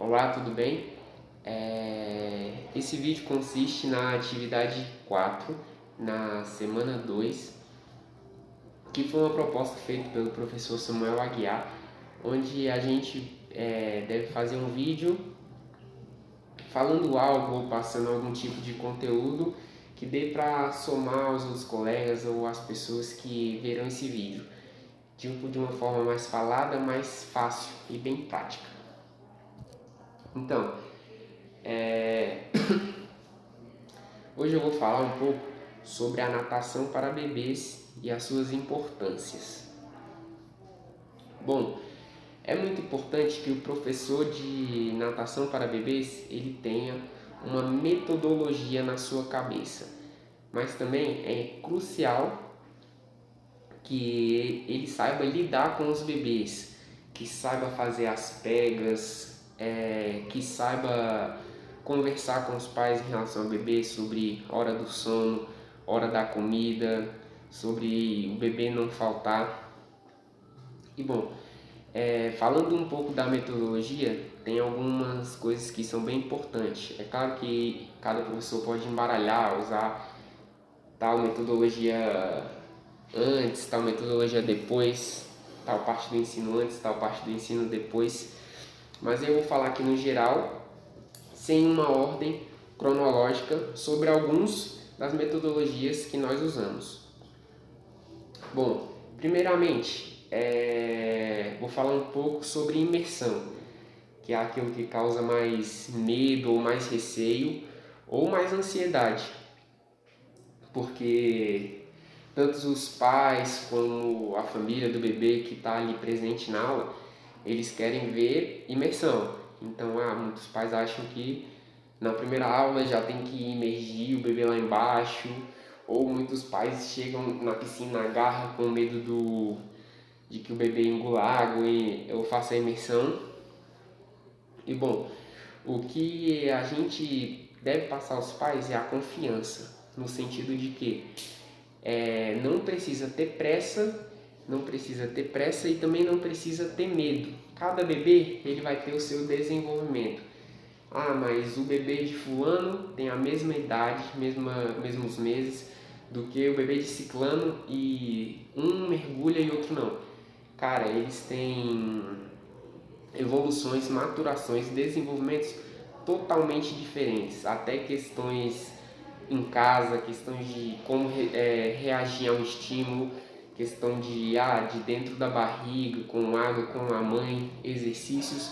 Olá, tudo bem? Esse vídeo consiste na atividade 4, na semana 2, que foi uma proposta feita pelo professor Samuel Aguiar, onde a gente deve fazer um vídeo falando algo ou passando algum tipo de conteúdo que dê para somar aos outros colegas ou às pessoas que verão esse vídeo, tipo de uma forma mais falada, mais fácil e bem prática. Então, hoje eu vou falar um pouco sobre a natação para bebês e as suas importâncias. Bom, é muito importante que o professor de natação para bebês ele tenha uma metodologia na sua cabeça, mas também é crucial que ele saiba lidar com os bebês, que saiba fazer as pegas, que saiba conversar com os pais em relação ao bebê sobre hora do sono, hora da comida, sobre o bebê não faltar. E bom, falando um pouco da metodologia, tem algumas coisas que são bem importantes. É claro que cada professor pode embaralhar, usar tal metodologia antes, tal metodologia depois, tal parte do ensino antes, tal parte do ensino depois. Mas eu vou falar aqui no geral, sem uma ordem cronológica, sobre alguns das metodologias que nós usamos. Bom, primeiramente, vou falar um pouco sobre imersão, que é aquilo que causa mais medo ou mais receio ou mais ansiedade, porque tanto os pais como a família do bebê que está ali presente na aula, eles querem ver imersão. Então, muitos pais acham que na primeira aula já tem que imergir o bebê lá embaixo, ou muitos pais chegam na piscina, agarram com medo de que o bebê engula água e eu faça a imersão. E bom, o que a gente deve passar aos pais é a confiança, no sentido de que não precisa ter pressa, não precisa ter pressa e também não precisa ter medo. Cada bebê ele vai ter o seu desenvolvimento. Mas o bebê de fulano tem a mesma idade, mesmos meses do que o bebê de ciclano e um mergulha e outro não. Cara, eles têm evoluções, maturações, desenvolvimentos totalmente diferentes, até questões em casa, questões de como reagir ao estímulo, questão de dentro da barriga, com água, com a mãe, exercícios,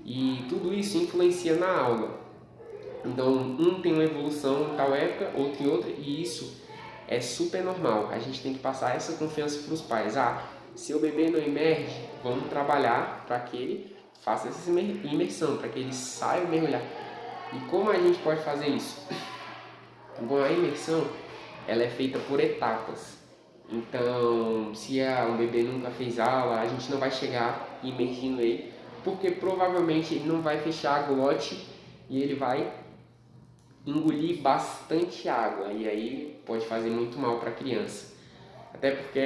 e tudo isso influencia na aula. Então, um tem uma evolução em tal época, outro em outra, e isso é super normal. A gente tem que passar essa confiança para os pais. Se o bebê não emerge, vamos trabalhar para que ele faça essa imersão, para que ele saiba mergulhar. E como a gente pode fazer isso? Bom, a imersão ela é feita por etapas. Então, se um bebê nunca fez aula, a gente não vai chegar imergindo ele, porque provavelmente ele não vai fechar a glote e ele vai engolir bastante água e aí pode fazer muito mal para a criança. Até porque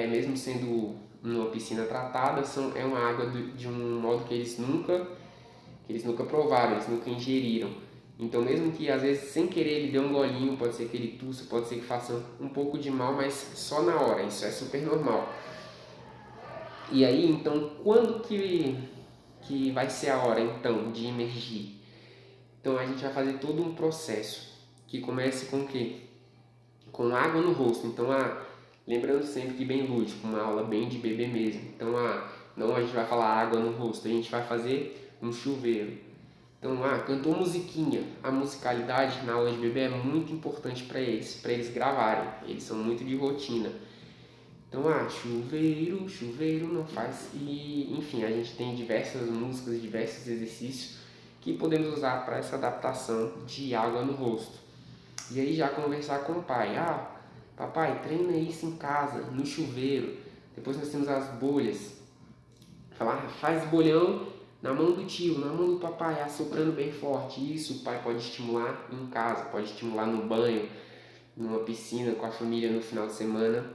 mesmo sendo uma piscina tratada, é uma água de um modo que eles nunca provaram, eles nunca ingeriram. Então, mesmo que às vezes sem querer ele dê um golinho, pode ser que ele tussa, pode ser que faça um pouco de mal, mas só na hora, isso é super normal. E aí, então, quando que vai ser a hora então de imergir? Então, a gente vai fazer todo um processo que começa com o quê? Com água no rosto. Então, lembrando sempre que bem lúdico, uma aula bem de bebê mesmo. Então, não a gente vai falar água no rosto, a gente vai fazer um chuveiro. Então, cantou musiquinha. A musicalidade na aula de bebê é muito importante para eles gravarem. Eles são muito de rotina. Então, chuveiro, chuveiro não faz. E, enfim, a gente tem diversas músicas, diversos exercícios que podemos usar para essa adaptação de água no rosto. E aí já conversar com o pai. Papai, treina isso em casa, no chuveiro. Depois nós temos as bolhas. Falar, faz bolhão na mão do tio, na mão do papai, assoprando bem forte. Isso o pai pode estimular em casa, pode estimular no banho, numa piscina com a família no final de semana.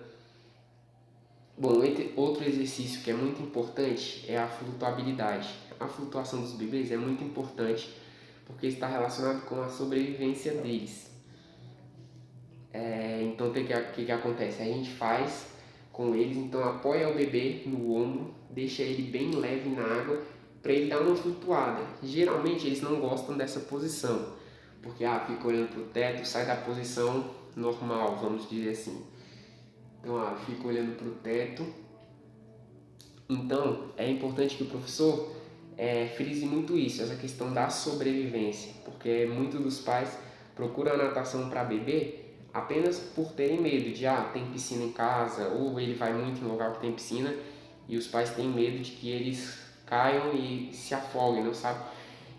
Bom, outro exercício que é muito importante é a flutuabilidade. a flutuação dos bebês é muito importante, porque está relacionado com a sobrevivência deles. Então o que acontece? A gente faz com eles, então apoia o bebê no ombro, deixa ele bem leve na água para ele dar uma flutuada. Geralmente eles não gostam dessa posição, porque fica olhando para o teto, sai da posição normal, vamos dizer assim. Então fica olhando para o teto. Então é importante que o professor frise muito isso, essa questão da sobrevivência, porque muitos dos pais procuram a natação para bebê apenas por terem medo de tem piscina em casa, ou ele vai muito em lugar que tem piscina e os pais têm medo de que eles caiam e se afoguem, não sabe?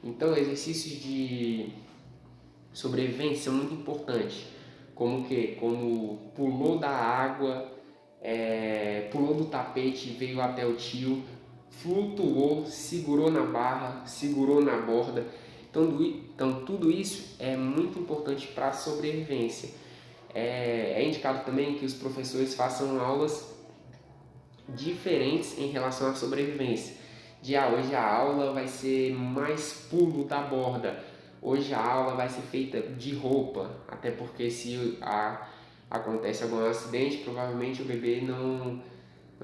Então exercícios de sobrevivência são muito importantes, como o que? Como pulou da água, pulou do tapete, veio até o tio, flutuou, segurou na barra, segurou na borda. Então tudo isso é muito importante para a sobrevivência. É indicado também que os professores façam aulas diferentes em relação à sobrevivência. Hoje a aula vai ser mais pulo da borda, hoje a aula vai ser feita de roupa, até porque se acontece algum acidente, provavelmente o bebê não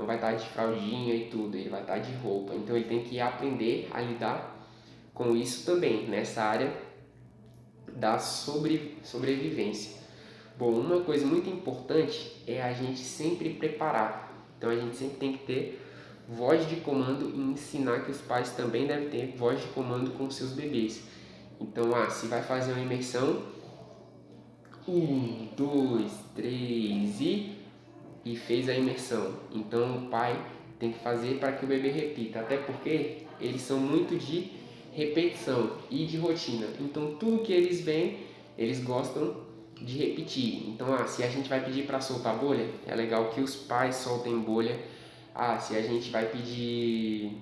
vai estar de fraldinha e tudo, ele vai estar de roupa. Então ele tem que aprender a lidar com isso também, nessa área da sobrevivência. Bom, uma coisa muito importante é a gente sempre preparar. Então a gente sempre tem que ter voz de comando e ensinar que os pais também devem ter voz de comando com seus bebês. Então, se vai fazer uma imersão, 1, 2, 3 e fez a imersão. Então o pai tem que fazer para que o bebê repita, até porque eles são muito de repetição e de rotina. Então tudo que eles veem, eles gostam de repetir. Então, se a gente vai pedir para soltar bolha, é legal que os pais soltem bolha. Se a gente vai pedir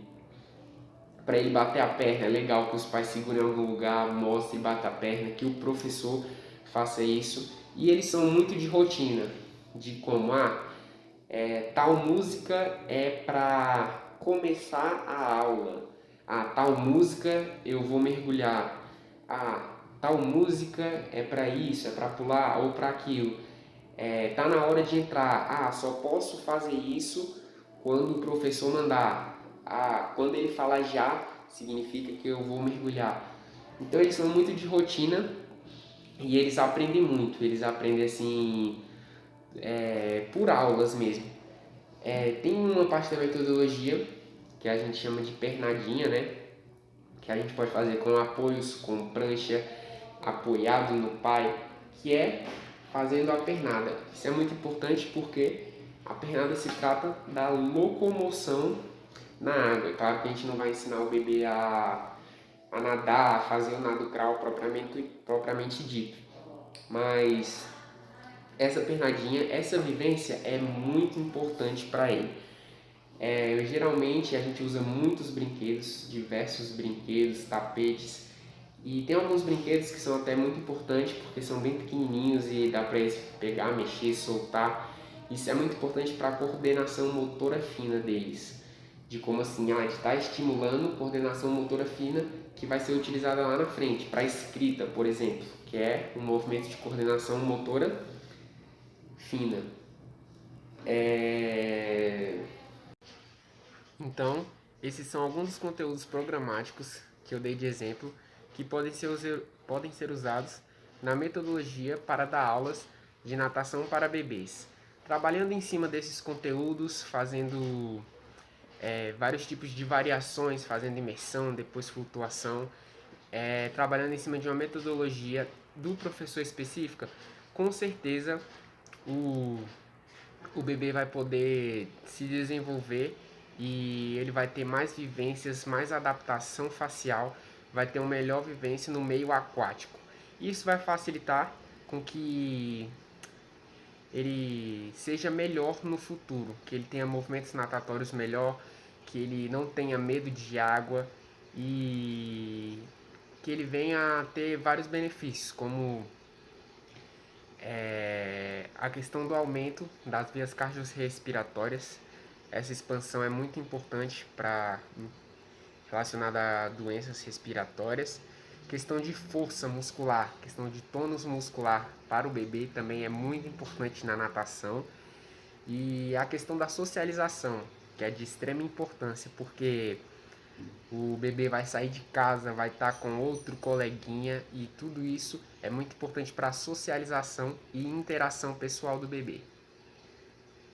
para ele bater a perna, é legal que os pais segurem em algum lugar, mostrem e batam a perna, que o professor faça isso. E eles são muito de rotina, de como tal música é para começar a aula. Tal música eu vou mergulhar. Tal música é para isso, é para pular ou para aquilo. Tá na hora de entrar. Só posso fazer isso quando o professor mandar. Quando ele falar já, significa que eu vou mergulhar. Então eles são muito de rotina e eles aprendem muito. Eles aprendem assim por aulas mesmo. Tem uma parte da metodologia que a gente chama de pernadinha, né? Que a gente pode fazer com apoios, com prancha, apoiado no pai, que é fazendo a pernada. Isso é muito importante porque a pernada se trata da locomoção na água. É claro que a gente não vai ensinar o bebê a nadar, a fazer o nado crawl propriamente dito, mas essa pernadinha, essa vivência é muito importante para ele. Geralmente a gente usa muitos brinquedos, diversos brinquedos, tapetes, e tem alguns brinquedos que são até muito importantes porque são bem pequenininhos e dá para eles pegar, mexer, soltar. Isso é muito importante para a coordenação motora fina deles, de como assim, de estar estimulando coordenação motora fina que vai ser utilizada lá na frente, para a escrita, por exemplo, que é um movimento de coordenação motora fina. Então, esses são alguns dos conteúdos programáticos que eu dei de exemplo que podem ser usados na metodologia para dar aulas de natação para bebês. Trabalhando em cima desses conteúdos, fazendo vários tipos de variações, fazendo imersão, depois flutuação, trabalhando em cima de uma metodologia do professor específica, com certeza o bebê vai poder se desenvolver e ele vai ter mais vivências, mais adaptação facial, vai ter uma melhor vivência no meio aquático. Isso vai facilitar com que ele seja melhor no futuro, que ele tenha movimentos natatórios melhor, que ele não tenha medo de água e que ele venha a ter vários benefícios, como a questão do aumento das vias cardiorrespiratórias. Essa expansão é muito importante para relacionada a doenças respiratórias. Questão de força muscular, questão de tônus muscular para o bebê também é muito importante na natação. E a questão da socialização, que é de extrema importância, porque o bebê vai sair de casa, vai estar com outro coleguinha e tudo isso é muito importante para a socialização e interação pessoal do bebê.